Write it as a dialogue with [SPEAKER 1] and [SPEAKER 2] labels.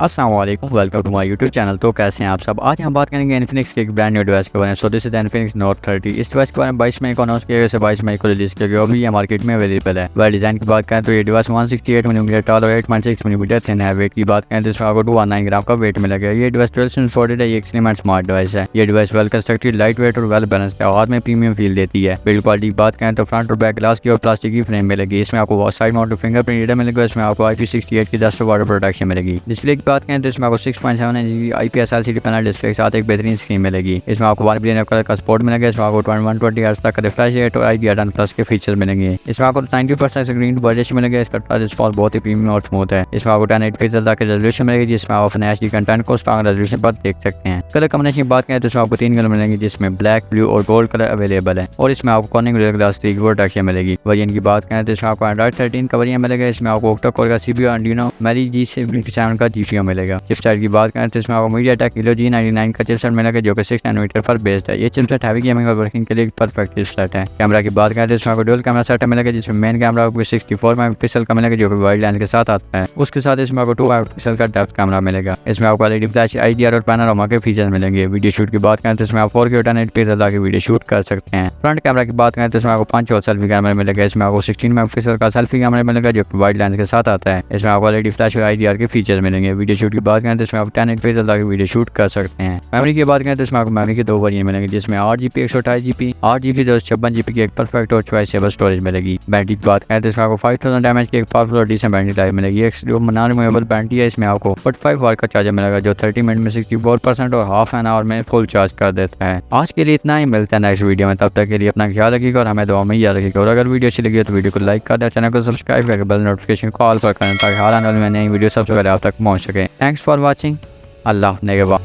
[SPEAKER 1] अस्सलाम वालेकुम, welcome to my YouTube channel. तो कैसे हैं आप सब। आज हम बात करेंगे इन्फिनिक्स के एक ब्रांड न्यू डिवाइस के बारे में। So this is Infinix note 30। इस डिवाइस के बारे में 22 मई को अनाउंस किया गया, 22 मई को रिलीज किया गया। अभी ये मार्केट में अवेलेबल है। वह डिजाइन की बात करें तो ये डिवाइस 168 मिलीमीटर टॉल और 8.6 मिलीमीटर थिन है। वेट की बात करें तो इसमें आपको 219 ग्राम का वेट मिलेगा। ये डिवाइस 12 से इंसोर्टेड है। ये एक्सट्रीम एंड स्मार्ट डिवाइस है। ये device well constructed, light weight और वेल बैलेंस है। हाथ में प्रीमियम फील देती है। बिल्ड क्वालिटी की बात करें तो फ्रंट और बैक ग्लास की और प्लास्टिक की फ्रेम मिलेगी। इसमें आपको साइड माउंट फिंगरप्रिंट रीडर मिलेगा। इसमें आपको IP68 की डस्ट वाटर प्रोटेक्शन मिलेगी। डिस्प्ले की बात करें तो इसमें आपको 6.7 inch IPS LCD panel display के साथ एक बेहतरीन स्क्रीन मिलेगी। इसमें आपको 1 बिलियन कलर का सपोर्ट मिलेगा। इसमें आपको 120 हर्ट्ज तक का रिफ्रेश रेट और IPR10+ के फीचर मिलेंगे। इसमें आपको 90% स्क्रीन टू बर्स्ट मिलेगा। इसका टच रिस्पॉन्स बहुत ही प्रीमियम और स्मूथ है। इसमें आपको 1080 पिक्सल तक की रेजोल्यूशन मिलेगी, जिसमें आप अपने HD कंटेंट को स्ट्रॉन्ग रेजोल्यूशन पर देख सकते हैं। कलर कॉम्बिनेशन की बात करें तो इसमें आपको 3 कलर मिलेंगे, जिसमें ब्लैक, ब्लू और गोल्ड कलर अवेलेबल है। और इसमें आपको कॉर्निंग ग्लास की प्रोटेक्शन मिलेगी। वेरिएंट की बात करें तो इसमें आपको Android 13 का वेरिएंट मिलेगा। इसमें आपको ऑक्टा कोर का CPU Arduino Mali G7 का GPU मिलेगा। चिपसेट की बात करें तो इसमें आपको MediaTek Helio G99 का चिपसेट मिलेगा, जो कि 6 नैनोमीटर पर बेस्ड है। ये चिपसेट हैवी गेमिंग और वर्किंग के लिए एक परफेक्ट चिपसेट है। कैमरा की बात करें तो इसमें आपको डुअल कैमरा सेटअप मिलेगा, जिसमें मेन कैमरा आपको 64 मेगापिक्सल का मिलेगा, जो कि वाइड लेंस के साथ आता है। उसके साथ इसमें आपको 2 मेगापिक्सल का डेप्थ कैमरा मिलेगा। इसमें आपको LED फ्लैश, IDR और पैनोरामा के फीचर मिलेंगे। वीडियो शूट की बात करें तो इसमें आप 4K 1080p तक की वीडियो शूट कर सकते हैं। फ्रंट कैमरा की बात करें तो इसमें आपको 5 और सेल्फी कैमरा मिलेगा। इसमें आपको 16 मेगापिक्सल का सेल्फी कैमरा मिलेगा, जो कि वाइड लेंस के साथ आता है। इसमें आपको LED फ्लैश और IDR के फीचर मिलेंगे। वीडियो शूट की बात करें तो इसमें आप 1080p तक की वीडियो शूट कर सकते हैं। मेमोरी की बात करें तो इसमें आपको मेमोरी के 2 वेरिएंट मिलेंगे, जिसमें 8GB 128GB 8GB 256GB की एक परफेक्ट और चॉइसेबल स्टोरेज मिलेगी। बैटरी की बात करें तो इसमें आपको 5000 mAh की एक पावरफुल और डिसेंट बैटरी लाइफ मिलेगी। एक नॉन रिमूवेबल बैटरी है। इसमें आपको 45 वाट का चार्जर मिलेगा, जो 30 मिनट में 64% और हाफ एन आवर में फुल चार्ज कर देता है। आज के लिए इतना ही, मिलता है नेक्स्ट वीडियो में। तब तक के लिए अपना ख्याल रखिएगा और हमें दुआ में याद रखिएगा। और अगर वीडियो अच्छी लगी तो वीडियो को लाइक कर दें, चैनल को सब्सक्राइब करके बेल नोटिफिकेशन कॉल पर करें, ताकि हाल आने वाली नई वीडियो सबसे पहले आप तक पहुंच सके। Thanks for watching. अल्लाह नेगेबा।